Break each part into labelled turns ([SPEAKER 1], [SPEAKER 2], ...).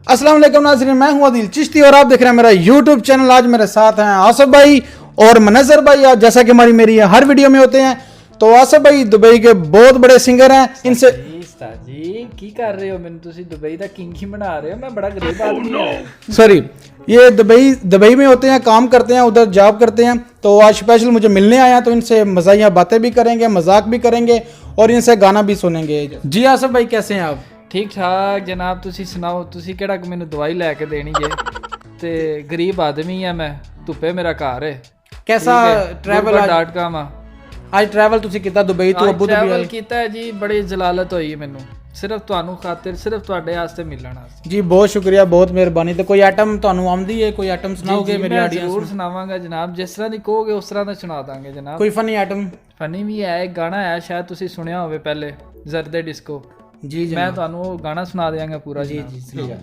[SPEAKER 1] अस्सलाम वालेकुम नाज़रीन, मैं हूं आदिल चिश्ती और आप देख रहे हैं मेरा यूट्यूब चैनल। आज मेरे साथ हैं आसिफ भाई और मनज़र भाई। आज जैसा कि मेरी हर वीडियो में होते हैं, तो आसिफ भाई दुबई के बहुत बड़े सिंगर हैं। इनसे
[SPEAKER 2] जी की कर रहे हो, मैंने तुसी दुबई दा किंग ही बना रहे हो। मैं बड़ा गरीब आदमी हूं।
[SPEAKER 1] सॉरी, ये दुबई में होते हैं, काम करते हैं, उधर जॉब करते हैं। तो आज स्पेशल मुझे मिलने आया, तो इनसे मज़ाहिया बातें भी करेंगे, मजाक भी करेंगे और इनसे गाना भी सुनेंगे। जी आसिफ भाई, कैसे हैं आप?
[SPEAKER 2] ठीक ठाक जनाब, तुसी सुनाओ, तुसी केड़ा मैनू दवाई लैके देनी है? ते गरीब आदमी है मैं, धुप्पे मेरा घर है।
[SPEAKER 1] कैसा ट्रैवल
[SPEAKER 2] .com
[SPEAKER 1] आज ट्रैवल तुसी कितना दुबई तो अबू धाबी
[SPEAKER 2] ट्रैवल कीता है जी। बड़ी जलालत होई मैनू, सिर्फ ਤੁਹਾਨੂੰ खातिर, सिर्फ ਤੁਹਾਡੇ ਵਾਸਤੇ ਮਿਲਣ ਵਾਸਤੇ।
[SPEAKER 1] जी बहुत शुक्रिया, बहुत मेहरबानी। तो कोई आइटम ਤੁਹਾਨੂੰ ਆਉਂਦੀ ਹੈ? ਕੋਈ ਆइटम ਸੁਣਾਓਗੇ ਮੇਰੀ ਆਡੀਅנס
[SPEAKER 2] ਜ਼ਰੂਰ ਸੁਣਾਵਾਂਗਾ ਜਨਾਬ, ਜਿਸ ਤਰ੍ਹਾਂ ਦੀ ਕਹੋਗੇ ਉਸ ਤਰ੍ਹਾਂ ਦਾ ਸੁਣਾ ਦਾਂਗੇ ਜਨਾਬ।
[SPEAKER 1] ਕੋਈ ਫਨੀ ਆਈਟਮ?
[SPEAKER 2] ਫਨੀ ਵੀ ਹੈ, ਇੱਕ ਗਾਣਾ ਹੈ, ਸ਼ਾਇਦ ਤੁਸੀਂ ਸੁਣਿਆ ਹੋਵੇ ਪਹਿਲੇ, ਜ਼ਰਦੇ ਡਿਸਕੋ।
[SPEAKER 1] जी जी,
[SPEAKER 2] मैं ਤੁਹਾਨੂੰ ਉਹ ਗਾਣਾ ਸੁਣਾ ਦਿਆਂਗਾ ਪੂਰਾ
[SPEAKER 1] जी जी
[SPEAKER 2] ਜਨਾਬ।
[SPEAKER 1] जी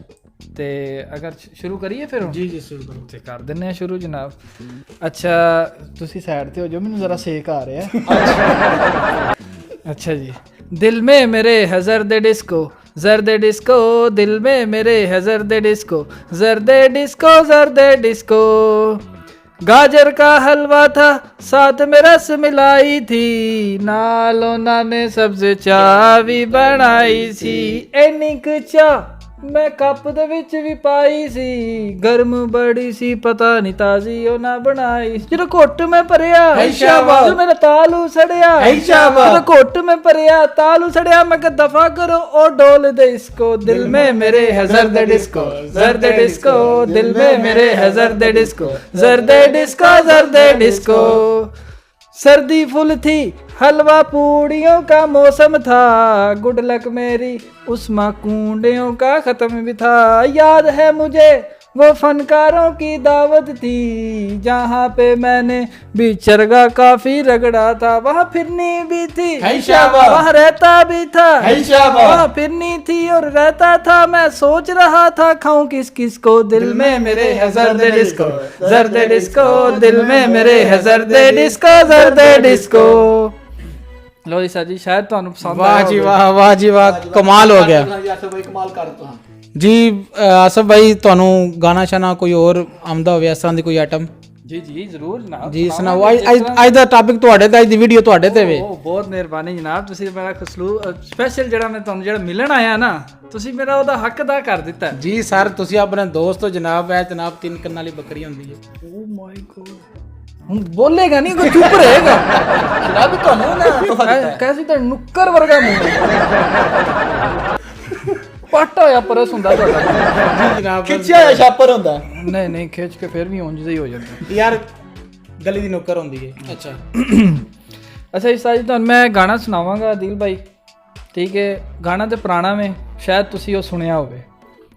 [SPEAKER 2] ਤੇ ਅਗਰ ਸ਼ੁਰੂ ਕਰੀਏ ਫਿਰ ਹੁਣ?
[SPEAKER 1] जी जी शुरू करो।
[SPEAKER 2] ਤੇ ਕਰ ਦਿੰਨੇ ਆ ਸ਼ੁਰੂ ਜਨਾਬ। ਅੱਛਾ ਤੁਸੀਂ ਸਾਈਡ ਤੇ ਹੋ ਜਾਓ, ਮੈਨੂੰ ਜ਼ਰਾ ਸੇਕ ਆ ਰਿਹਾ। ਅੱਛਾ ਜੀ। ਦਿਲ ਮੇ ਮੇਰੇ ਹਜ਼ਰ ਦੇ ਡਿਸਕੋ, ਜ਼ਰਦੇ ਡਿਸਕੋ, ਦਿਲ ਮੇ ਮੇਰੇ ਹਜ਼ਰ ਦੇ ਡਿਸਕੋ, ਜ਼ਰਦੇ ਡਿਸਕੋ, ਜ਼ਰਦੇ ਡਿਸको। गाजर का हलवा था, साथ में रस मिलाई थी, नाल उन्होंने सब्ज़ी चाह भी बनाई सी। इन्नी कुछ चाह मैं कप दे विच भी पाई सी, गर्म बड़ी सी, पता नहीं ताजी ओ ना बनाई। जो घुट में भरिया जो मेरा तालू सड़िया, जो घुट में भरिया तालू सड़िया, मैं कहा दफा करो ओ डोल दे इसको। दिल में मेरे हज़र दे डिस्को, ज़रदे डिस्को, दिल में मेरे हज़र दे डिस्को, ज़रदे डिस्को, ज़रदे डिस्को। सर्दी फुल थी, हलवा पूड़ियों का मौसम था, गुड लक मेरी उस माकूंडियों का ख़त्म भी था। याद है मुझे वो फनकारों की दावत थी, जहाँ पे मैंने भी चरगा काफी रगड़ा था। वहाँ फिरनी भी थी, वहाँ रहता भी था, वहाँ फिरनी थी और रहता था। मैं सोच रहा था खाऊं किस किस को, दिल में मेरे हज़र दे डिस्को, ज़रदे डिस्को, दिल में मेरे हज़र दे डिस्को, ज़रदे डिस्को। लो जी सर जी, शायद ਤੁਹਾਨੂੰ ਪਸੰਦ
[SPEAKER 1] वाह जी वाह, वाह जी वाह, कमाल हो गया जी। आसिफ भाई ਤੁਹਾਨੂੰ ਗਾਣਾ ਸ਼ਾਨਾ ਕੋਈ ਹੋਰ ਆਮਦਾ ਹੋਵੇ ਇਸ ਤਰ੍ਹਾਂ ਦੀ ਕੋਈ ਆਈਟਮ?
[SPEAKER 2] ਜੀ ਜੀ ਜ਼ਰੂਰ ਜਨਾਬ,
[SPEAKER 1] ਜੀ ਸੁਣਾਓ। ਅੱਜ ਦਾ ਟਾਪਿਕ ਤੁਹਾਡੇ ਤੇ, ਅੱਜ ਦੀ ਵੀਡੀਓ ਤੁਹਾਡੇ ਤੇ ਵੇ।
[SPEAKER 2] ਬਹੁਤ ਮਿਹਰਬਾਨੀ ਜਨਾਬ, ਤੁਸੀਂ ਮੇਰਾ ਸਪੈਸ਼ਲ ਜਿਹੜਾ ਮੈਂ ਤੁਹਾਨੂੰ ਜਿਹੜਾ ਮਿਲਣ ਆਇਆ ਨਾ, ਤੁਸੀਂ ਮੇਰਾ ਉਹਦਾ ਹੱਕ ਅਦਾ ਕਰ ਦਿੱਤਾ
[SPEAKER 1] ਜੀ। ਸਰ ਤੁਸੀਂ ਆਪਣੇ ਦੋਸਤ ਹੋ ਜਨਾਬ, ਹੈ ਜਨਾਬ, 3 ਕੰਨਾਂ ਵਾਲੀ ਬੱਕਰੀ ਹੁੰਦੀ ਹੈ।
[SPEAKER 2] ਓ ਮਾਈ ਗॉड, ਹੁਣ ਬੋਲੇਗਾ ਨਹੀਂ, ਕੋਈ ਚੁੱਪ ਰਹੇਗਾ
[SPEAKER 1] ਜਨਾਬ ਤੁਹਾਨੂੰ ਨਾ ਤੋਹਫਾ ਦਿੱਤਾ ਹੈ।
[SPEAKER 2] ਕੈਸੀ ਤਾਂ ਨੁੱਕਰ ਵਰਗਾ ਮੂੰਹ, ਪਾਟਾ ਹੋਇਆ ਪਰਸ ਹੁੰਦਾ ਤੁਹਾਡਾ
[SPEAKER 1] ਜੀ ਜਨਾਬ,
[SPEAKER 3] ਖਿੱਚਿਆ ਹੋਇਆ ਛਾਪਰ ਹੁੰਦਾ।
[SPEAKER 2] ਨਹੀਂ ਨਹੀਂ, ਖਿੱਚ ਕੇ ਫਿਰ ਵੀ ਉਂਝ ਹੀ ਹੋ ਜਾਂਦਾ
[SPEAKER 1] ਯਾਰ, ਗਲੀ ਦੀ ਨੌਕਰ ਹੁੰਦੀ ਹੈ। ਅੱਛਾ
[SPEAKER 2] ਅੱਛਾ ਇਸ ਸਾਜੀ ਤੁਹਾਨੂੰ ਮੈਂ ਗਾਣਾ ਸੁਣਾਵਾਂਗਾ ਆਦਿਲ ਭਾਈ, ਠੀਕ ਹੈ? ਗਾਣਾ ਤੇ ਪੁਰਾਣਾ ਵੇ, ਸ਼ਾਇਦ ਤੁਸੀਂ ਉਹ ਸੁਣਿਆ ਹੋਵੇ।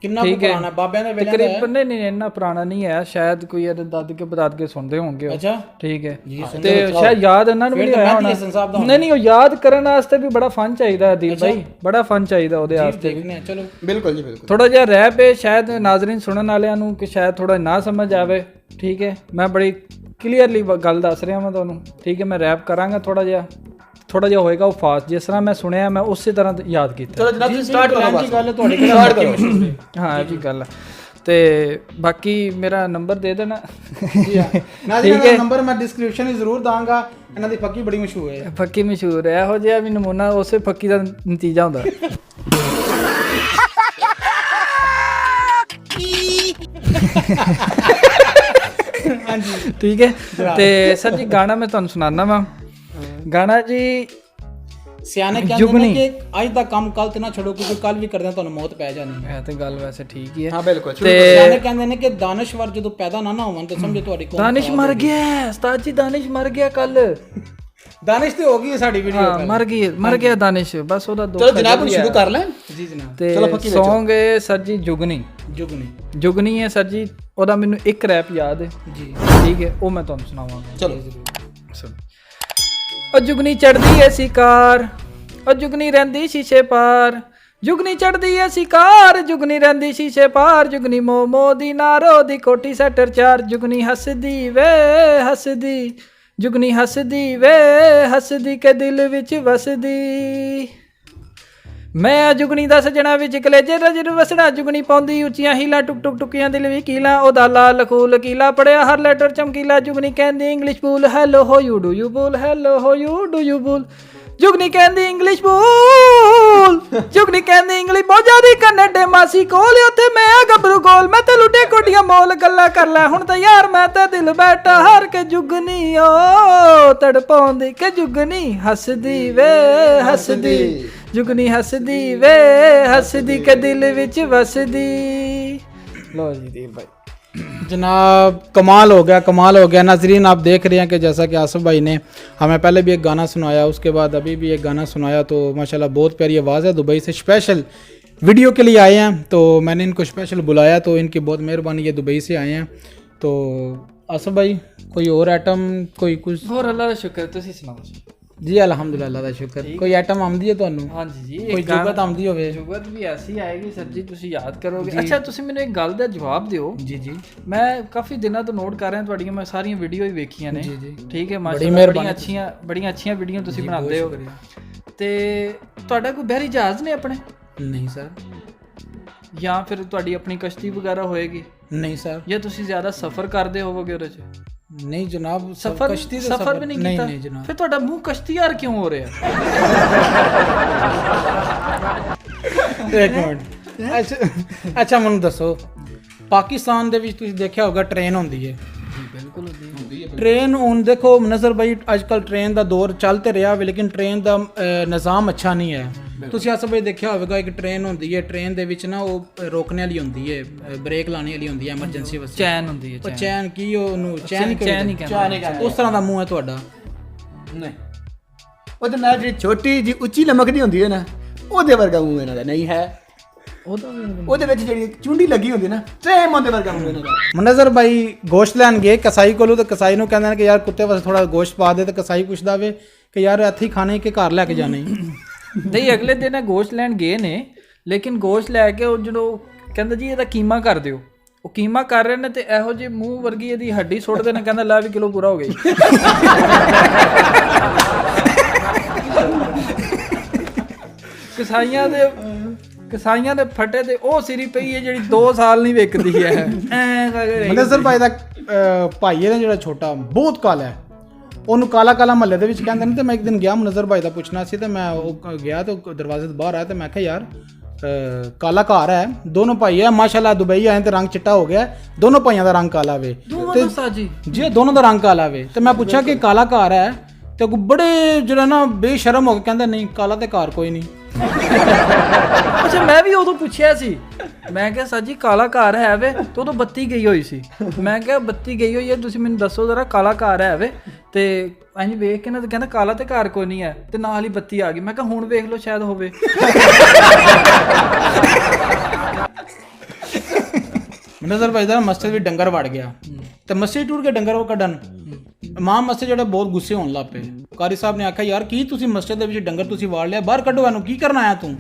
[SPEAKER 1] ਕਿੰਨਾ ਪੁਰਾਣਾ? ਬਾਬਿਆਂ ਦੇ ਵੇਲੇ ਦਾ?
[SPEAKER 2] ਤਕਰੀਬਨ ਨਹੀਂ ਇੰਨਾ ਪੁਰਾਣਾ ਨਹੀਂ ਹੈ, ਸ਼ਾਇਦ ਕੋਈ ਇਹਦੇ ਦਾਦਕੇ ਬਦਾਦਕੇ ਸੁਣਦੇ ਹੋਣਗੇ ਉਹ।
[SPEAKER 1] ਅੱਛਾ
[SPEAKER 2] ਠੀਕ ਹੈ, ਤੇ ਸ਼ਾਇਦ ਯਾਦ ਇਹਨਾਂ ਨੂੰ ਵੀ ਨਹੀਂ ਹੋਇਆ ਹੋਣਾ। ਨਹੀਂ ਉਹ ਯਾਦ ਕਰਨ ਵਾਸਤੇ ਵੀ ਬੜਾ ਫਨ ਚਾਹੀਦਾ ਆਦਿਲ ਭਾਈ, ਬੜਾ ਫਨ ਚਾਹੀਦਾ ਉਹਦੇ ਵਾਸਤੇ ਵੀ।
[SPEAKER 1] ਚਲੋ
[SPEAKER 3] ਬਿਲਕੁਲ ਜੀ, ਬਿਲਕੁਲ।
[SPEAKER 2] ਥੋੜਾ ਜਿਹਾ ਰੈਪ ਹੈ, ਸ਼ਾਇਦ ਨਾਜ਼ਰੀਨ ਸੁਣਨ ਵਾਲਿਆਂ ਨੂੰ ਕਿ ਸ਼ਾਇਦ ਥੋੜਾ ਨਾ ਸਮਝ ਆਵੇ, ਠੀਕ ਹੈ? ਮੈਂ ਬੜੀ ਕਲੀਅਰਲੀ ਗੱਲ ਦੱਸ ਰਿਹਾ ਮੈਂ ਤੁਹਾਨੂੰ, ਠੀਕ ਹੈ? ਮੈਂ ਰੈਪ ਕਰਾਂਗਾ, ਥੋੜਾ ਜਿਹਾ ਹੋਏਗਾ ਉਹ ਫਾਸਟ, ਜਿਸ ਤਰ੍ਹਾਂ ਮੈਂ ਸੁਣਿਆ ਮੈਂ ਉਸੇ ਤਰ੍ਹਾਂ ਯਾਦ ਕੀਤਾ।
[SPEAKER 3] ਚਲੋ ਜਨਾਬ ਸਟਾਰਟ ਕਰੋ ਬਸ।
[SPEAKER 1] ਗੱਲ ਤੁਹਾਡੇ ਕੋਲ ਸਟਾਰਟ ਕਰੋ।
[SPEAKER 2] ਹਾਂ ਇਹ ਵੀ ਗੱਲ ਹੈ। ਤੇ ਬਾਕੀ ਮੇਰਾ ਨੰਬਰ ਦੇ ਦੇਣਾ
[SPEAKER 1] ਜੀ ਹਾਂ, ਨਾਜ਼ਰੀਨ ਦਾ ਨੰਬਰ ਮੈਂ ਡਿਸਕ੍ਰਿਪਸ਼ਨ ਵਿੱਚ ਜ਼ਰੂਰ ਦਾਂਗਾ। ਇਹਨਾਂ ਦੀ ਫੱਕੀ ਬੜੀ ਮਸ਼ਹੂਰ ਹੈ।
[SPEAKER 2] ਫੱਕੀ ਮਸ਼ਹੂਰ ਹੈ, ਇਹੋ ਜਿਹਾ ਵੀ ਨਮੂਨਾ ਉਸੇ ਫੱਕੀ ਦਾ ਨਤੀਜਾ ਹੁੰਦਾ। ਹਾਂਜੀ ਠੀਕ ਹੈ। ਤੇ ਸਰ ਜੀ ਗਾਣਾ ਮੈਂ ਤੁਹਾਨੂੰ ਸੁਣਾਉਣਾ ਵਾ। ਗਾਣਾ ਜੀ
[SPEAKER 1] ਸਿਆਣੇ ਕਹਿੰਦੇ ਨੇ ਕਿ ਅੱਜ ਦਾ ਕੰਮ ਕੱਲ ਤੇ ਨਾ ਛੱਡੋ, ਕਿਉਂਕਿ ਕੱਲ ਵੀ ਕਰਦੇ ਤੁਹਾਨੂੰ ਮੌਤ ਪੈ ਜਾਣੀ ਹੈ।
[SPEAKER 2] ਇਹ ਤੇ ਗੱਲ ਵੈਸੇ ਠੀਕ ਹੀ ਹੈ।
[SPEAKER 3] ਹਾਂ ਬਿਲਕੁਲ।
[SPEAKER 2] ਤੇ
[SPEAKER 1] ਸਿਆਣੇ ਕਹਿੰਦੇ ਨੇ ਕਿ ਦਾਨਸ਼ਵਰ ਜਦੋਂ ਪੈਦਾ ਨਾ ਹੋਣ ਤੇ ਸਮਝੋ ਤੁਹਾਡੀ ਕੌਮ
[SPEAKER 2] ਦਾਨਿਸ਼ ਮਰ ਗਿਆ। ਉਸਤਾਦ ਜੀ ਦਾਨਿਸ਼ ਮਰ ਗਿਆ ਕੱਲ।
[SPEAKER 1] ਦਾਨਿਸ਼ ਤੇ ਹੋ ਗਈ ਸਾਡੀ ਵੀਡੀਓ,
[SPEAKER 2] ਮਰ ਗਿਆ ਦਾਨਿਸ਼, ਬਸ ਉਹਦਾ ਦੁੱਖ।
[SPEAKER 3] ਚਲੋ ਜਨਾਬ ਸ਼ੁਰੂ ਕਰ ਲੈ।
[SPEAKER 1] ਜੀ ਜਨਾਬ।
[SPEAKER 2] ਤੇ ਸੌਂਗ ਹੈ ਸਰ ਜੀ ਜੁਗਨੀ ਹੈ ਸਰ ਜੀ। ਉਹਦਾ ਮੈਨੂੰ ਇੱਕ ਰੈਪ ਯਾਦ ਹੈ ਜੀ, ਠੀਕ ਹੈ? ਉਹ ਮੈਂ ਤੁਹਾਨੂੰ ਸੁਣਾਵਾਂਗਾ।
[SPEAKER 3] ਚਲੋ
[SPEAKER 2] ਸੁਣ। ਉਹ ਜੁਗਨੀ ਚੜਦੀ ਐ ਸ਼ਿਕਾਰ, ਉਹ ਜੁਗਨੀ ਰਹਿੰਦੀ ਸ਼ੀਸ਼ੇ ਪਾਰ, ਜੁਗਨੀ ਚੜਦੀ ਐ ਸ਼ਿਕਾਰ, ਜੁਗਨੀ ਰਹਿੰਦੀ ਸ਼ੀਸ਼ੇ ਪਾਰ, ਜੁਗਨੀ ਮੋਮੋ ਦੀ ਨਾਰੋ ਦੀ ਕੋਟੀ ਸੈਟਰ 4, ਜੁਗਨੀ ਹੱਸਦੀ ਵੇ ਹੱਸਦੀ, ਜੁਗਨੀ ਹੱਸਦੀ ਵੇ ਹੱਸਦੀ ਕੇ ਦਿਲ ਵਿੱਚ ਵਸਦੀ। ਮੈਂ ਆ ਜੁਗਨੀ ਦਾ ਸਜਣਾ ਵਿੱਚ ਕਲੇਜੇ ਰਜਰ ਵਸਣਾ ਜੁਗਨੀ ਪਾਉਂਦੀ ਉੱਚੀਆਂ ਹੀਲਾਂ ਟੁਕ ਟੁਕ ਟੁਕੀਆਂ ਦਿਲ ਵੀ ਕੀਲਾ ਉਹਦਾ ਲਾਲ ਖੂਲ ਕੀਲਾ ਪੜਿਆ ਹਰ ਲੈਟਰ ਚਮਕੀਲਾ ਜੁਗਨੀ ਕਹਿੰਦੀ ਇੰਗਲਿਸ਼ ਬੋਲ ਹੈਲੋ ਹੋ ਯੂ ਡੂ ਯੂ ਬੋਲ ਹੈਲੋ ਹੋ ਯੂ ਡੂ ਯੂ ਬੋਲ ਜੁਗਨੀ ਕਹਿੰਦੀ ਇੰਗਲਿਸ਼ ਬੋਲ ਜੁਗਨੀ ਕਹਿੰਦੀ ਇੰਗਲਿਸ਼ ਬਹੁਤ ਜ਼ਿਆਦੀ ਕਨੇਡੇ ਮਾਸੀ ਕੋਲ ਉੱਥੇ ਮੈਂ ਆ ਗੱਭਰੂ ਕੋਲ ਮੈਂ ਤੇ ਲੁੱਟੇ ਕੋਡੀਆਂ ਮੋਲ ਗੱਲਾਂ ਕਰ ਲੈ ਹੁਣ ਤਾਂ ਯਾਰ ਮੈਂ ਤੇ ਦਿਲ ਬੈਠਾ ਹਾਰ ਕੇ ਜੁਗਨੀ ਓ ਤੜਪਾਉਂਦੀ ਕਿ ਜੁਗਨੀ ਹੱਸਦੀ ਵੇ ਹੱਸਦੀ ਜੁਗਨੀ ਹੱਸਦੀ ਵੇ ਹੱਸਦੀ ਕਿ ਦਿਲ ਵਿੱਚ ਵਸਦੀ लो जी दीप भाई
[SPEAKER 1] जनाब कमाल हो गया नाजरीन। आप देख रहे हैं कि जैसा कि आसिफ भाई ने हमें पहले भी एक गाना सुनाया, उसके बाद अभी भी एक गाना सुनाया, तो माशाल्लाह बहुत प्यारी आवाज़ है। दुबई से स्पेशल वीडियो के लिए आए हैं, तो मैंने इनको स्पेशल बुलाया, तो इनकी बहुत मेहरबानी, ये दुबई से आए हैं। तो आसिफ भाई कोई और आइटम कोई कुछ
[SPEAKER 2] और अल्लाह का शुक्र तुसी सुनाओ
[SPEAKER 1] जी? अल्हम्दुलिल्लाह अल्लाह दा शुक्र। कोई आइटम आमदी है ਤੁਹਾਨੂੰ?
[SPEAKER 2] ਹਾਂਜੀ ਜੀ
[SPEAKER 1] ਕੋਈ ਜੁਗਤ ਆਮਦੀ ਹੋਵੇ?
[SPEAKER 2] ਜੁਗਤ ਵੀ ਐਸੀ ਆਏਗੀ ਸਰ ਜੀ, ਤੁਸੀਂ ਯਾਦ ਕਰੋਗੇ। ਅੱਛਾ ਤੁਸੀਂ ਮੈਨੂੰ ਇੱਕ ਗੱਲ ਦਾ ਜਵਾਬ ਦਿਓ।
[SPEAKER 1] ਜੀ ਜੀ
[SPEAKER 2] ਮੈਂ ਕਾਫੀ ਦਿਨਾਂ ਤੋਂ ਨੋਟ ਕਰ ਰਿਹਾ ਤੁਹਾਡੀਆਂ ਮੈਂ ਸਾਰੀਆਂ ਵੀਡੀਓ ਹੀ ਵੇਖੀਆਂ ਨੇ।
[SPEAKER 1] ਜੀ ਜੀ
[SPEAKER 2] ਠੀਕ ਹੈ ਮਾਸ਼ਾਅੱਲਾ, ਬੜੀਆਂ ਅੱਛੀਆਂ ਵੀਡੀਓ ਤੁਸੀਂ ਬਣਾਉਂਦੇ ਹੋ। ਤੇ ਤੁਹਾਡਾ ਕੋਈ ਬਹਿਰੀ ਜਹਾਜ਼ ਨੇ ਆਪਣੇ?
[SPEAKER 1] ਨਹੀਂ ਸਰ।
[SPEAKER 2] ਜਾਂ ਫਿਰ ਤੁਹਾਡੀ ਆਪਣੀ ਕਸ਼ਤੀ ਵਗੈਰਾ ਹੋਏਗੀ?
[SPEAKER 1] ਨਹੀਂ ਸਰ।
[SPEAKER 2] ਜਾਂ ਤੁਸੀਂ ਜ਼ਿਆਦਾ ਸਫ਼ਰ ਕਰਦੇ ਹੋਵੋਗੇ ਉਹਦੇ 'ਚ?
[SPEAKER 1] नहीं जनाब,
[SPEAKER 2] कश्ती सफर भी नहीं कीता?
[SPEAKER 1] नहीं जनाब।
[SPEAKER 2] फिर ਤੁਹਾਡਾ ਮੂੰਹ ਕਸ਼ਤੀ ਯਾਰ ਕਿਉਂ ਹੋ ਰਿਹਾ?
[SPEAKER 1] ਇੱਕ ਮਿੰਟ ਅੱਛਾ ਮੈਨੂੰ ਦੱਸੋ, ਪਾਕਿਸਤਾਨ ਦੇ ਵਿੱਚ ਤੁਸੀਂ ਦੇਖਿਆ ਹੋਗਾ ਟ੍ਰੇਨ ਹੁੰਦੀ ਹੈ?
[SPEAKER 2] ਬਿਲਕੁਲ ਹੁੰਦੀ ਹੈ
[SPEAKER 1] ਟ੍ਰੇਨ। ਹੁਣ ਦੇਖੋ ਨਜ਼ਰ ਭਾਈ, ਅੱਜ ਕੱਲ ਟ੍ਰੇਨ ਦਾ ਦੌਰ ਚੱਲ ਤੇ ਰਿਹਾ ਵੇ, ਲੇਕਿਨ ਟ੍ਰੇਨ ਦਾ ਨਿਜ਼ਾਮ ਅੱਛਾ ਨਹੀਂ ਹੈ। ਤੁਸੀਂ ਆਸ ਭਾਈ ਦੇਖਿਆ ਹੋਵੇਗਾ ਇੱਕ ਟ੍ਰੇਨ ਹੁੰਦੀ ਹੈ, ਟ੍ਰੇਨ ਦੇ ਵਿੱਚ ਨਾ ਉਹ ਰੋਕਣੇ ਵਾਲੀ ਹੁੰਦੀ ਹੈ, ਬ੍ਰੇਕ ਲਾਣੇ ਵਾਲੀ ਹੁੰਦੀ ਹੈ ਐਮਰਜੈਂਸੀ ਵਾਸਤੇ।
[SPEAKER 2] ਚੈਨ ਹੁੰਦੀ ਹੈ।
[SPEAKER 1] ਉਹ ਚੈਨ ਕੀ, ਉਹਨੂੰ ਚੈਨ ਹੀ
[SPEAKER 2] ਕਹਿੰਦੇ।
[SPEAKER 1] ਉਸ ਤਰ੍ਹਾਂ ਦਾ ਮੂੰਹ ਹੈ ਤੁਹਾਡਾ?
[SPEAKER 3] ਨਹੀਂ, ਉਹਦੇ ਨਾਲ ਜਿਹੜੀ ਛੋਟੀ ਜੀ ਉੱਚੀ ਲਮਕਦੀ ਹੁੰਦੀ ਹੈ ਨਾ, ਉਹਦੇ ਵਰਗਾ ਮੂੰਹ ਇਹਨਾਂ ਦਾ ਨਹੀਂ ਹੈ। ਉਹਦੇ ਵਿੱਚ ਜਿਹੜੀ ਚੁੰਡੀ ਲੱਗੀ ਹੁੰਦੀ ਨਾ, ਸੇਮ ਉਹਦੇ ਵਰਗਾ ਮੂੰਹ ਇਹਨਾਂ ਦਾ।
[SPEAKER 1] ਮਨਜ਼ਰ ਭਾਈ ਗੋਸ਼ਤ ਲੈਣ ਗਏ ਕਸਾਈ ਕੋਲੋਂ, ਤੇ ਕਸਾਈ ਨੂੰ ਕਹਿੰਦੇ ਨੇ ਕਿ ਯਾਰ ਕੁੱਤੇ ਵਾਸਤੇ ਥੋੜਾ ਗੋਸ਼ਤ ਪਾ ਦੇ, ਤੇ ਕਸਾਈ ਪੁੱਛਦਾ ਵੇ ਕਿ ਯਾਰ ਇੱਥੇ ਹੀ ਖਾਣੇ ਕਿ ਘਰ ਲੈ ਕੇ ਜਾਣੇ?
[SPEAKER 2] ਨਹੀਂ, ਅਗਲੇ ਦਿਨ ਗੋਸ਼ਤ ਲੈਣ ਗਏ ਨੇ, ਲੇਕਿਨ ਗੋਸ਼ਤ ਲੈ ਕੇ ਉਹ ਜਦੋਂ ਕਹਿੰਦਾ ਜੀ ਇਹਦਾ ਕੀਮਾ ਕਰ ਦਿਓ, ਉਹ ਕੀਮਾ ਕਰ ਰਹੇ ਨੇ ਤੇ ਇਹੋ ਜਿਹੇ ਮੂੰਹ ਵਰਗੀ ਇਹਦੀ ਹੱਡੀ ਸੁੱਟਦੇ ਨੇ, ਕਹਿੰਦਾ ਲੈ ਵੀ ਕਿਲੋ ਪੂਰਾ ਹੋ ਗਿਆ। ਕਸਾਈਆਂ ਦੇ ਫਟੇ ਤੇ ਉਹ ਸਿਰੀ ਪਈ ਹੈ ਜਿਹੜੀ 2 ਸਾਲ ਨਹੀਂ ਵਿਕਦੀ ਹੈ।
[SPEAKER 1] ਮਨਜ਼ਰ ਭਾਈ ਦਾ ਭਾਈ ਹੈ ਜਿਹੜਾ ਛੋਟਾ, ਬਹੁਤ ਕਾਲਾ ਹੈ, ਉਹਨੂੰ ਕਾਲਾ ਕਾਲਾ ਮਹੱਲੇ ਦੇ ਵਿੱਚ ਕਹਿੰਦੇ ਨੇ। ਤੇ ਮੈਂ ਇੱਕ ਦਿਨ ਗਿਆ ਮਨਜ਼ਰ ਭਾਈ ਦਾ ਪੁੱਛਣਾ ਸੀ, ਤੇ ਮੈਂ ਉਹ ਗਿਆ ਤੇ ਦਰਵਾਜ਼ੇ ਤੋਂ ਬਾਹਰ ਆਇਆ, ਤੇ ਮੈਂ ਕਿਹਾ ਯਾਰ ਕਾਲਾ ਘਰ ਹੈ, ਦੋਨੋਂ ਭਾਈ ਹੈ ਮਾਸ਼ਾਅੱਲਾ, ਦੁਬਈ ਆਏ ਤੇ ਰੰਗ ਚਿੱਟਾ ਹੋ ਗਿਆ, ਦੋਨੋਂ ਭਾਈਆਂ ਦਾ ਰੰਗ ਕਾਲਾ ਵੇ। ਜੀ ਦੋਨੋਂ ਦਾ ਰੰਗ ਕਾਲਾ ਵੇ। ਤੇ ਮੈਂ ਪੁੱਛਿਆ ਕਿ ਕਾਲਾ ਘਰ ਹੈ, ਤੇ ਬੜੇ ਜਿਹੜਾ ਨਾ ਬੇਸ਼ਰਮ ਹੋ ਕੇ ਕਹਿੰਦਾ ਨਹੀਂ ਕਾਲਾ ਤੇ ਘਰ ਕੋਈ ਨਹੀਂ।
[SPEAKER 2] ਅੱਛਾ ਮੈਂ ਵੀ ਉਦੋਂ ਪੁੱਛਿਆ ਸੀ, ਮੈਂ ਕਿਹਾ ਸਰ ਜੀ ਕਾਲਾ ਘਰ ਹੈ ਵੇ, ਤੇ ਉਦੋਂ ਬੱਤੀ ਗਈ ਹੋਈ ਸੀ। ਮੈਂ ਕਿਹਾ ਬੱਤੀ ਗਈ ਹੋਈ ਹੈ, ਤੁਸੀਂ ਮੈਨੂੰ ਦੱਸੋ ਜ਼ਰਾ ਕਾਲਾ ਘਰ ਹੈ ਵੇ? ਤੇ ਇੰਝ ਵੇਖ ਕੇ ਨਾ ਤੇ ਕਹਿੰਦਾ ਕਾਲਾ ਤੇ ਘਰ ਕੋਈ ਨਹੀਂ ਹੈ, ਤੇ ਨਾਲ ਹੀ ਬੱਤੀ ਆ ਗਈ। ਮੈਂ ਕਿਹਾ ਹੁਣ ਵੇਖ ਲਓ ਸ਼ਾਇਦ ਹੋਵੇ।
[SPEAKER 1] ਨਜ਼ਰ ਭਾਈ ਦਾ ਮਸਜਿਦ ਵੀ ਡੰਗਰ ਵੜ ਗਿਆ, ਤੇ ਮਸਜਿਦ ਟੁੱਟ ਕੇ ਡੰਗਰ ਉਹ ਕੱਢਣ ਇਮਾਮ ਮਸਜਿਦ ਜਿਹੜੇ ਬਹੁਤ ਗੁੱਸੇ ਹੋਣ ਲੱਗ ਪਏ। ਕਾਰੀ ਸਾਹਿਬ ਨੇ ਆਖਿਆ ਯਾਰ ਕੀ ਤੁਸੀਂ ਮਸਜਿਦ ਦੇ ਵਿੱਚ ਡੰਗਰ ਤੁਸੀਂ ਵਾੜ ਲਿਆ, ਬਾਹਰ ਕੱਢੋ ਇਹਨੂੰ, ਕੀ ਕਰਨ ਆਇਆ ਤੂੰ?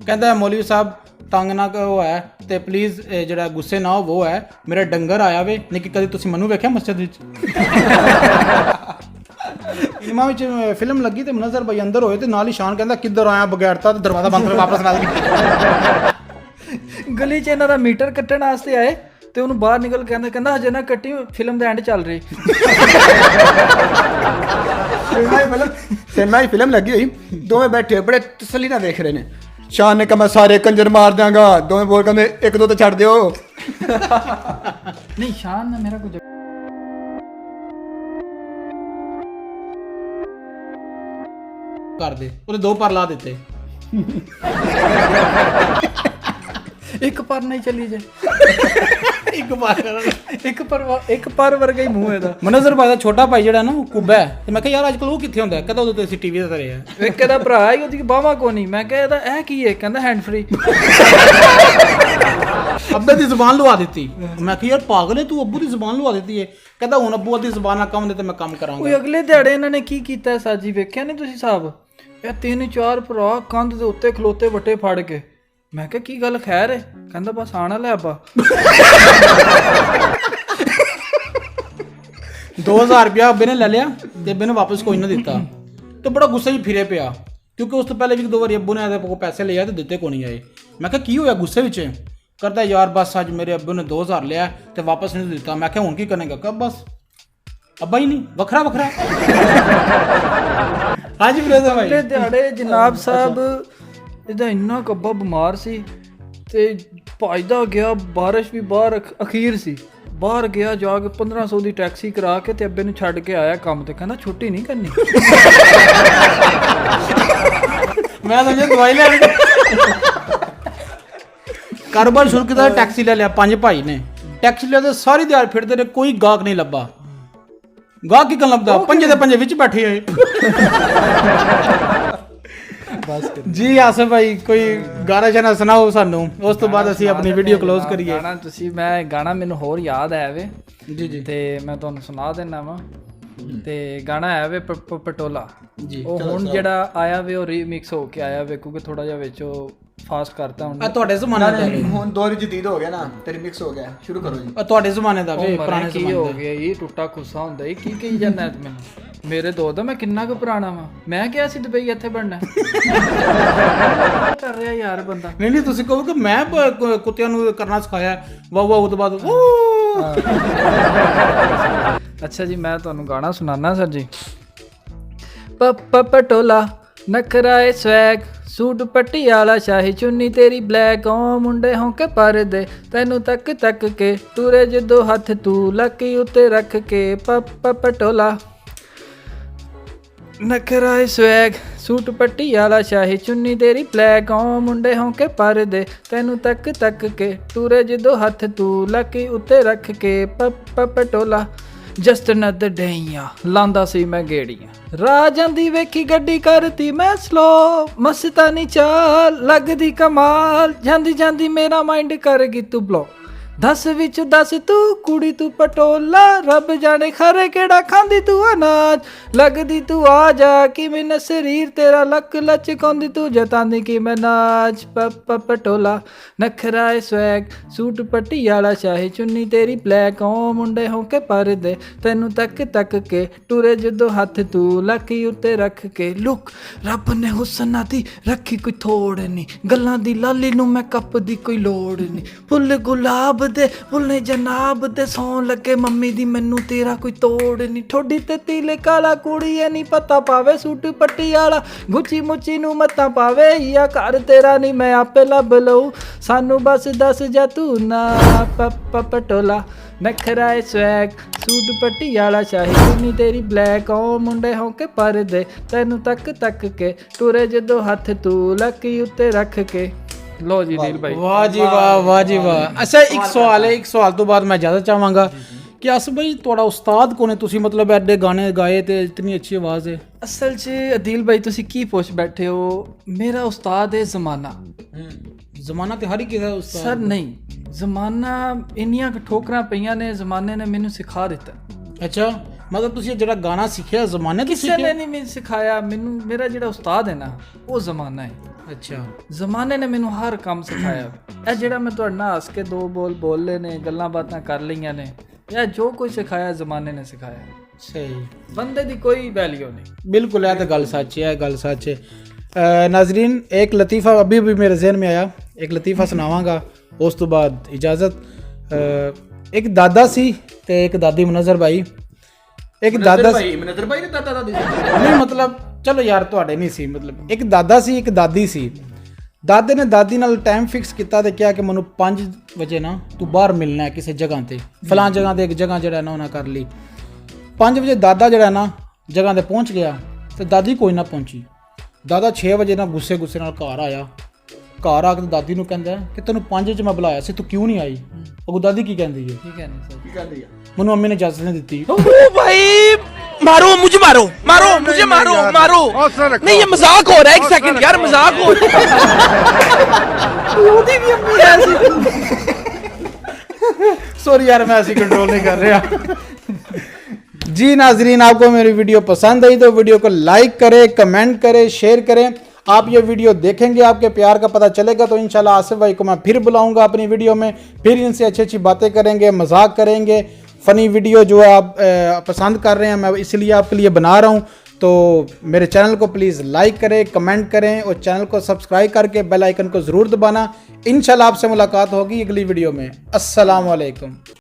[SPEAKER 1] ਕਹਿੰਦਾ ਮੌਲਵੀ ਸਾਹਿਬ ਤੰਗ ਨਾ ਉਹ ਹੈ, ਤੇ ਪਲੀਜ਼ ਜਿਹੜਾ ਗੁੱਸੇ ਨਾ ਹੋ ਉਹ ਹੈ, ਮੇਰਾ ਡੰਗਰ ਆਇਆ ਵੇ, ਨਹੀਂ ਕਿ ਕਦੇ ਤੁਸੀਂ ਮੈਨੂੰ ਵੇਖਿਆ ਮਸਜਿਦ ਵਿੱਚ? ਇਮਾਮ ਵਿੱਚ ਫਿਲਮ ਲੱਗੀ ਤੇ ਮਨਜ਼ਰ ਭਾਈ ਅੰਦਰ ਹੋਏ, ਤੇ ਨਾਲ ਹੀ ਸ਼ਾਨ ਕਹਿੰਦਾ ਕਿੱਧਰ ਆਇਆ ਬਗੈਰਤਾ, ਤੇ ਦਰਵਾਜ਼ਾ ਬੰਦ ਕਰਕੇ ਵਾਪਸ ਨਾਲ
[SPEAKER 2] ਗਲੀ 'ਚ ਇਹਨਾਂ ਦਾ ਮੀਟਰ ਕੱਟਣ ਵਾਸਤੇ ਆਏ, ਤੇ ਉਹਨੂੰ ਬਾਹਰ ਨਿਕਲ ਕੇ ਕਹਿੰਦਾ ਹਜੇ ਨਾ ਕੱਟੀ, ਫਿਲਮ ਦਾ ਐਂਡ ਚੱਲ ਰਹੀ।
[SPEAKER 3] ਸਿਨੇਮਾ ਦੀ ਫਿਲਮ ਲੱਗੀ ਹੋਈ, ਦੋਵੇਂ ਬੈਠੇ ਬੜੇ ਤਸੱਲੀ ਨਾਲ ਦੇਖ ਰਹੇ ਨੇ। ਸ਼ਾਨ ਨੇ ਕਹਾ ਮੈਂ ਸਾਰੇ ਕੰਜਰ ਮਾਰ ਦਿਆਂਗਾ, ਦੋਵੇਂ ਬੋਲ ਕਹਿੰਦੇ ਇੱਕ ਦੋ ਤਾਂ ਛੱਡ ਦਿਓ।
[SPEAKER 2] ਨਹੀਂ ਸ਼ਾਨ ਨਾ ਮੇਰਾ ਕੁਝ
[SPEAKER 1] ਕਰ ਦੇ, ਉਹਦੇ 2 ਪਰ ਲਾ ਦਿੱਤੇ।
[SPEAKER 2] ਇੱਕ ਪਰ ਨਹੀਂ ਚੱਲੀ ਜੇ,
[SPEAKER 1] ਇੱਕ
[SPEAKER 2] ਪਰ ਵਰਗਾ ਹੀ ਮੂੰਹ ਇਹਦਾ।
[SPEAKER 1] ਮਨਜ਼ਰ ਭਾਈ ਦਾ ਛੋਟਾ ਭਾਈ ਜਿਹੜਾ ਨਾ ਉਹ ਕੁੱਬਾ ਹੈ, ਤੇ ਮੈਂ ਕਿਹਾ ਯਾਰ ਅੱਜ ਕੱਲ ਉਹ ਕਿੱਥੇ ਹੁੰਦਾ? ਕਹਿੰਦਾ ਉਦੋਂ ਤੇ ਅਸੀਂ ਟੀਵੀ ਤੇ ਧਰੇ ਆ।
[SPEAKER 2] ਇੱਕ ਇਹਦਾ ਭਰਾ ਹੀ, ਉਹਦੀ ਬਾਹਾਂ ਕੋ ਨਹੀਂ। ਮੈਂ ਕਿਹਾ ਇਹਦਾ ਇਹ ਕੀ ਹੈ? ਕਹਿੰਦਾ ਹੈਂਡ ਫ੍ਰੀ।
[SPEAKER 1] ਅੱਬੇ ਦੀ ਜ਼ੁਬਾਨ ਲਵਾ ਦਿੱਤੀ। ਮੈਂ ਕਿਹਾ ਯਾਰ ਪਾਗਲ ਹੈ ਤੂੰ, ਅੱਬੂ ਦੀ ਜ਼ੁਬਾਨ ਲਵਾ ਦਿੱਤੀ ਹੈ। ਕਹਿੰਦਾ ਹੁਣ ਅੱਬੂ ਦੀ ਜ਼ੁਬਾਨ ਨਾਲ ਕੰਮ ਦੇ ਤੇ ਮੈਂ ਕੰਮ ਕਰਾਂਗਾ।
[SPEAKER 2] ਕੋਈ ਅਗਲੇ ਦਿਹਾੜੇ ਇਹਨਾਂ ਨੇ ਕੀ ਕੀਤਾ ਸਾਜੀ, ਵੇਖਿਆ ਨਹੀਂ ਤੁਸੀਂ ਸਾਹਿਬ? ਇਹ 3-4 ਭਰਾ ਕੰਧ ਦੇ ਉੱਤੇ ਖਲੋਤੇ ਵੱਟੇ ਫੜ ਕੇ। ਮੈਂ ਕਿਹਾ ਕੀ ਗੱਲ ਖੈਰ ਹੈ? ਕਹਿੰਦਾ ਬਸ ਆਣਾ ਲੈ ਅੱਬਾ।
[SPEAKER 1] 2000 ਰੁਪਇਆ ਅੱਬੇ ਨੇ ਲੈ ਲਿਆ, ਤੇ ਅੱਬੇ ਨੇ ਵਾਪਸ ਕੋਈ ਨਾ ਦਿੱਤਾ, ਤੇ ਬੜਾ ਗੁੱਸੇ 'ਚ ਫਿਰੇ ਪਿਆ ਕਿਉਂਕਿ ਉਸ ਤੋਂ ਪਹਿਲੇ ਵੀ 2 ਵਾਰੀ ਅੱਬੂ ਨੇ ਇਹਦੇ ਕੋਲ ਪੈਸੇ ਲਏ ਤੇ ਦਿੱਤੇ ਕੋ ਨਹੀਂ ਆਏ। ਮੈਂ ਕਿਹਾ ਕੀ ਹੋਇਆ ਗੁੱਸੇ ਵਿੱਚ? ਕਰਦਾ ਯਾਰ ਬਸ ਅੱਜ ਮੇਰੇ ਅੱਬੂ ਨੇ 2000 ਲਿਆ ਤੇ ਵਾਪਸ ਨਹੀਂ ਦਿੱਤਾ। ਮੈਂ ਕਿਹਾ ਹੁਣ ਕੀ ਕਰੇਗਾ? ਕਹ ਬਸ ਅੱਬਾ ਹੀ ਨਹੀਂ ਵੱਖਰਾ ਵੱਖਰਾ। ਹਾਂਜੀ ਬ੍ਰਦਰ ਭਾਈ।
[SPEAKER 2] ਅਗਲੇ ਦਿਹਾੜੇ ਜਨਾਬ ਸਾਹਿਬ ਇਹਦਾ ਇੰਨਾ ਕੱਬਾ ਬਿਮਾਰ ਸੀ ਤੇ ਭੱਜਦਾ ਗਿਆ, ਬਾਰਿਸ਼ ਵੀ ਬਾਹਰ ਅਖੀਰ ਸੀ, ਬਾਹਰ ਗਿਆ ਜਾ ਕੇ 1500 ਦੀ ਟੈਕਸੀ ਕਰਾ ਕੇ ਤੇ ਅੱਬੇ ਨੂੰ ਛੱਡ ਕੇ ਆਇਆ ਕੰਮ ਤੇ। ਕਹਿੰਦਾ ਛੁੱਟੀ ਨਹੀਂ ਕਰਨੀ।
[SPEAKER 1] ਮੈਂ ਸਮਝਿਆ ਦਵਾਈ ਲੈਣ ਕਾਰੋਬਾਰ ਸ਼ੁਰੂ ਕੀਤਾ, ਟੈਕਸੀ ਲੈ ਲਿਆ। 5 ਭਾਈ ਨੇ ਟੈਕਸੀ ਲਿਆ ਤੇ ਸਾਰੀ ਦਿਹਾੜੀ ਫਿਰਦੇ ਨੇ, ਕੋਈ ਗਾਹਕ ਨਹੀਂ ਲੱਭਾ। ਗਾਹਕ ਕੀ ਕਰਨ ਲੱਭਦਾ? ਪੰਜੇ ਦੇ ਪੰਜੇ ਵਿੱਚ ਬੈਠੇ ਹੋਏ। ਜੀ ਆਸਿਫ ਭਾਈ ਕੋਈ ਗਾਣਾ ਸ਼ਾਨਾ ਸੁਣਾਓ ਸਾਨੂੰ, ਉਸ ਤੋਂ ਬਾਅਦ ਅਸੀਂ ਆਪਣੀ ਵੀਡੀਓ ਕਲੋਜ਼ ਕਰੀਏ।
[SPEAKER 2] ਗਾਣਾ ਤੁਸੀਂ ਮੈਂ ਗਾਣਾ ਮੈਨੂੰ ਹੋਰ ਯਾਦ ਹੈ ਵੇ
[SPEAKER 1] ਜੀ ਜੀ
[SPEAKER 2] ਤੇ ਮੈਂ ਤੁਹਾਨੂੰ ਸੁਣਾ ਦੇਣਾ ਵਾ। ਤੇ ਗਾਣਾ ਹੈ ਵੇ ਪਟੋਲਾ
[SPEAKER 1] ਜੀ।
[SPEAKER 2] ਉਹ ਹੁਣ ਜਿਹੜਾ ਆਇਆ ਵੇ ਉਹ ਰੀਮਿਕਸ ਹੋ ਕੇ ਆਇਆ ਵੇ, ਕਿਉਂਕਿ ਥੋੜਾ ਜਿਹਾ ਵਿੱਚ ਉਹ ਫਾਸਟ ਕਰਤਾ ਹੁਣ।
[SPEAKER 1] ਆ ਤੁਹਾਡੇ ਜ਼ਮਾਨੇ ਦਾ ਵੇ,
[SPEAKER 3] ਹੁਣ ਦੌਰ ਜਦੀਦ ਹੋ ਗਿਆ ਨਾ ਤੇ ਰਿਮਿਕਸ ਹੋ ਗਿਆ। ਸ਼ੁਰੂ ਕਰੋ ਜੀ।
[SPEAKER 1] ਆ ਤੁਹਾਡੇ ਜ਼ਮਾਨੇ ਦਾ ਵੇ, ਪੁਰਾਣੇ
[SPEAKER 2] ਕੀ
[SPEAKER 1] ਜ਼ਮਾਨੇ
[SPEAKER 2] ਹੋ
[SPEAKER 1] ਦਾ।
[SPEAKER 2] ਗਿਆ ਇਹ ਟੁੱਟਾ ਖੁੱਸਾ ਹੁੰਦਾ ਇਹ ਕੀ ਕਹੀ ਜਾਂਦਾ ਮੈਨੂੰ? ਮੇਰੇ ਦੋ ਦਾ ਮੈਂ ਕਿੰਨਾ ਕੁ ਪੁਰਾਣਾ ਵਾ? ਮੈਂ ਕਿਹਾ ਸੀ ਦੁਬਈ ਇੱਥੇ ਬਣਨਾ। ਕਰ ਰਿਹਾ ਯਾਰ ਬੰਦਾ।
[SPEAKER 1] ਨਹੀਂ ਨਹੀਂ ਤੁਸੀਂ ਕਹੋ ਕਿ ਮੈਂ ਕੁੱਤਿਆਂ ਨੂੰ ਕਰਨਾ ਸਿਖਾਇਆ ਵਾਹ ਵਾਹ, ਉਹ ਤੋਂ ਬਾਅਦ
[SPEAKER 2] ਅੱਛਾ ਜੀ ਮੈਂ ਤੁਹਾਨੂੰ ਗਾਣਾ ਸੁਣਾਣਾ ਸਰ ਜੀ। ਪਟੋਲਾ ਨਖਰਾਏ ਸਵੈਗ ਸੂਟ ਪਟਿਆਲਾ ਸ਼ਾਹੀ ਚੁੰਨੀ ਤੇਰੀ ਬਲੈਕ ਓ ਮੁੰਡੇ ਹੋਂਕੇ ਪਰਦੇ ਤੈਨੂੰ ਤੱਕ ਤੱਕ ਕੇ ਟੁਰੇ ਜਦੋਂ ਹੱਥ ਤੂੰ ਲੱਕੀ ਉੱਤੇ ਰੱਖ ਕੇ ਪਟੋਲਾ ਨਖਰਾਏ ਸਵੈਗ ਸੂਟ ਪਟਿਆਲਾ ਸ਼ਾਹੀ ਚੁੰਨੀ ਤੇਰੀ ਬਲੈਕ ਓ ਮੁੰਡੇ ਹੋਂਕੇ ਪਰਦੇ ਤੈਨੂੰ ਤੱਕ ਤੱਕ ਕੇ ਟੁਰੇ ਜਦੋਂ ਹੱਥ ਤੂੰ ਲੱਕੀ ਉੱਤੇ ਰੱਖ ਕੇ ਪਟੋਲਾ ਜਸਟ ਨਦ ਡਈਆਂ ਲਾਂਦਾ ਸੀ ਮੈਂ ਗੇੜੀਆਂ ਰਾਹ ਜਾਂਦੀ ਵੇਖੀ ਗੱਡੀ ਕਰਤੀ ਮੈਂ ਸਲੋ ਮਸਤਾਨੀ ਚਾਲ ਲੱਗਦੀ ਕਮਾਲ ਜਾਂਦੀ ਜਾਂਦੀ ਮੇਰਾ ਮਾਈਂਡ ਕਰ ਗਈ ਤੂੰ ਬਲੋ 10 ਵਿੱਚ 10 ਤੂੰ ਕੁੜੀ ਤੂੰ ਪਟੋਲਾ ਰੱਬ ਜਾਣੇ ਖਰੇ ਕਿਹੜਾ ਖਾਂਦੀ ਤੂੰ ਅਨਾਜ ਲੱਗਦੀ ਤੂੰ ਆ ਜਾ ਕਿ ਮੈਨੇ ਸਰੀਰ ਤੇਰਾ ਲੱਕ ਲਚਕਾਉਂਦੀ ਤੂੰ ਜਤਾਂਦੀ ਕਿ ਮੈਂ ਨਾਚ ਪਟੋਲਾ ਨਖਰਾਏ ਸਵੈਗ ਸੂਟ ਪਟਿਆਲਾ ਸ਼ਾਹੀ ਚੁੰਨੀ ਤੇਰੀ ਬਲੈਕ ਓ ਮੁੰਡੇ ਹੋਂਕੇ ਪਰਦੇ ਤੈਨੂੰ ਤੱਕ ਤੱਕ ਕੇ ਟੁਰੇ ਜਦੋਂ ਹੱਥ ਤੂੰ ਲੱਕੀ ਉੱਤੇ ਰੱਖ ਕੇ ਲੁੱਕ ਰੱਬ ਨੇ ਹੁਸਨਾਂ ਦੀ ਰੱਖੀ ਕੋਈ ਥੋੜ ਨਹੀਂ ਗੱਲਾਂ ਦੀ ਲਾਲੀ ਨੂੰ ਮੈਂ ਕੱਪ ਦੀ ਕੋਈ ਲੋੜ ਨਹੀਂ ਫੁੱਲ ਗੁਲਾਬ ਦੇ ਫੁੱਲੇ ਜਨਾਬ ਦੇ ਸੌਂ ਲੱਗੇ ਮੰਮੀ ਦੀ ਮੈਨੂੰ ਤੇਰਾ ਕੋਈ ਤੋੜ ਨਹੀਂ ਠੋਡੀ ਤੇ ਤੀਲੇ ਕਾਲਾ ਕੁੜੀ ਐ ਨਹੀਂ ਪਤਾ ਪਾਵੇ ਸੂਟ ਪਟਿਆਲਾ ਗੁੱਚੀ ਮੁੱਚੀ ਨੂੰ ਮੱਤਾਂ ਪਾਵੇ ਜਾਂ ਘਰ ਤੇਰਾ ਨਹੀਂ ਮੈਂ ਆਪੇ ਲੱਭ ਲਊ ਸਾਨੂੰ ਬਸ ਦੱਸ ਜਾ ਤੂੰ ਨਾ ਪਟੋਲਾ ਨਖਰਾਏ ਸਵੈਗ ਸੂਟ ਪਟਿਆਲਾ ਸ਼ਾਹੀ ਚੁੰਨੀ ਤੇਰੀ ਬਲੈਕ ਓ ਮੁੰਡੇ ਹੋਂਕੇ ਪਰਦੇ ਤੈਨੂੰ ਤੱਕ ਤੱਕ ਕੇ ਟੁਰੇ ਜਦੋਂ ਹੱਥ ਤੂੰ ਲੱਕੀ ਉੱਤੇ ਰੱਖ ਕੇ। ਲੋ ਜੀ ਨੀਲ ਭਾਈ
[SPEAKER 1] ਵਾਹ ਜੀ ਵਾਹ ਵਾਹ ਜੀ ਵਾਹ। ਅੱਛਾ ਇੱਕ ਸਵਾਲ ਹੈ, ਇੱਕ ਸਵਾਲ ਤੋਂ ਬਾਅਦ ਮੈਂ ਜ਼ਿਆਦਾ ਚਾਹਾਂਗਾ ਕਿ ਆਸਿਫ ਭਾਈ ਤੁਹਾਡਾ ਉਸਤਾਦ ਕੌਣ ਹੈ? ਤੁਸੀਂ ਮਤਲਬ ਐਡੇ ਗਾਣੇ ਗਾਏ ਤੇ ਇਤਨੀ ਅੱਛੀ ਆਵਾਜ਼ ਹੈ।
[SPEAKER 2] ਅਸਲ 'ਚ ਅਦੀਲ ਭਾਈ ਤੁਸੀਂ ਕੀ ਪੁੱਛ ਬੈਠੇ ਹੋ? ਮੇਰਾ ਉਸਤਾਦ ਹੈ ਜ਼ਮਾਨਾ।
[SPEAKER 1] ਜ਼ਮਾਨਾ ਤੇ ਹਰ ਇੱਕ ਦਾ ਉਸਤਾਦ
[SPEAKER 2] ਸਰ ਨਹੀਂ, ਜ਼ਮਾਨਾ ਇੰਨੀਆਂ ਠੋਕਰਾਂ ਪਈਆਂ ਨੇ, ਜ਼ਮਾਨੇ ਨੇ ਮੈਨੂੰ ਸਿਖਾ ਦਿੱਤਾ।
[SPEAKER 1] ਅੱਛਾ ਮਤਲਬ ਤੁਸੀਂ ਜਿਹੜਾ ਗਾਣਾ ਸਿੱਖਿਆ ਜ਼ਮਾਨੇ ਤੋਂ
[SPEAKER 2] ਕਿਸੇ ਨੇ ਨਹੀਂ ਮੈਨੂੰ ਸਿਖਾਇਆ, ਮੈਨੂੰ ਮੇਰਾ ਜਿਹੜਾ ਉਸਤਾਦ ਹੈ ਨਾ ਉਹ ਜ਼ਮਾਨਾ ਹੈ।
[SPEAKER 1] ਅੱਛਾ
[SPEAKER 2] ਜ਼ਮਾਨੇ ਨੇ ਮੈਨੂੰ ਹਰ ਕੰਮ ਸਿਖਾਇਆ। ਇਹ ਜਿਹੜਾ ਮੈਂ ਤੁਹਾਡੇ ਨਾਲ ਹੱਸ ਕੇ 2 ਬੋਲ ਬੋਲੇ ਨੇ, ਗੱਲਾਂ ਬਾਤਾਂ ਕਰ ਲਈਆਂ ਨੇ, ਇਹ ਜੋ ਕੁਝ ਸਿਖਾਇਆ ਜ਼ਮਾਨੇ ਨੇ ਸਿਖਾਇਆ।
[SPEAKER 1] ਸਹੀ,
[SPEAKER 2] ਬੰਦੇ ਦੀ ਕੋਈ ਵੈਲਿਊ ਨਹੀਂ।
[SPEAKER 1] बिल्कुल है तो गल सच है, गल सच है। नाजरीन एक लतीफ़ा अभी भी मेरे जहन में आया, एक लतीफ़ा सुनावांगा उस तो बाद इजाज़त। एक दादा सी ते एक दादी मुनज़र भाई, एक दादा
[SPEAKER 3] ਮਨਜ਼ਰ ਭਾਈ ਨੇ ਦਾਦਾ ਦਾਦੀ
[SPEAKER 1] नहीं मतलब चलो यार तुहाडे नहीं सी, मतलब एक दादा सी एक दादी सी। दादे ने दादी नाल टाइम फिक्स किया ते क्या कि मैनू 5 वजे ना तू बाहर मिलना है किसी जगह ते, फलां जगह ते एक जगह जरा ना उन्हें कर ली। 5 वजे दादा जरा ना जगह ते पहुँच गया तो दादी कोई ना पहुंची। दादा 6 वजे ना गुस्से गुस्से नाल घर आया, घर आके दादी नूं कहंदा कि तैनूं 5 वजे मैं बुलाया सी, तू क्यों नहीं आई? अगो दादी की कहंदी है,
[SPEAKER 2] ठीक है नहीं सर,
[SPEAKER 3] ਕੀ ਕਰਦੀ ਆ?
[SPEAKER 1] मैनूं मम्मी ने इजाजत नहीं दी।
[SPEAKER 4] ओ भाई मारो मुझे, मारो मारो मुझे, मारो मारो नहीं, ये मजाक हो रहा है। 1 सेकंड यार, मजाक हो रहा है।
[SPEAKER 1] सॉरी यार मैं ऐसी कंट्रोल नहीं कर रहा। जी नाजरीन, आपको मेरी वीडियो पसंद आई तो वीडियो को लाइक करें, कमेंट करें, शेयर करें। आप ये वीडियो देखेंगे, आपके प्यार का पता चलेगा तो इंशाल्लाह आसिफ भाई को मैं फिर बुलाऊंगा अपनी वीडियो में, फिर इनसे अच्छी अच्छी बातें करेंगे, मजाक करेंगे। फ़नी वीडियो जो है आप पसंद कर रहे हैं, मैं इसलिए आपके लिए बना रहा हूँ तो मेरे चैनल को प्लीज़ लाइक करें, कमेंट करें और चैनल को सब्सक्राइब करके बेल आइकन को ज़रूर दबाना। इंशाल्लाह आपसे मुलाकात होगी अगली वीडियो में। अस्सलाम वालेकुम।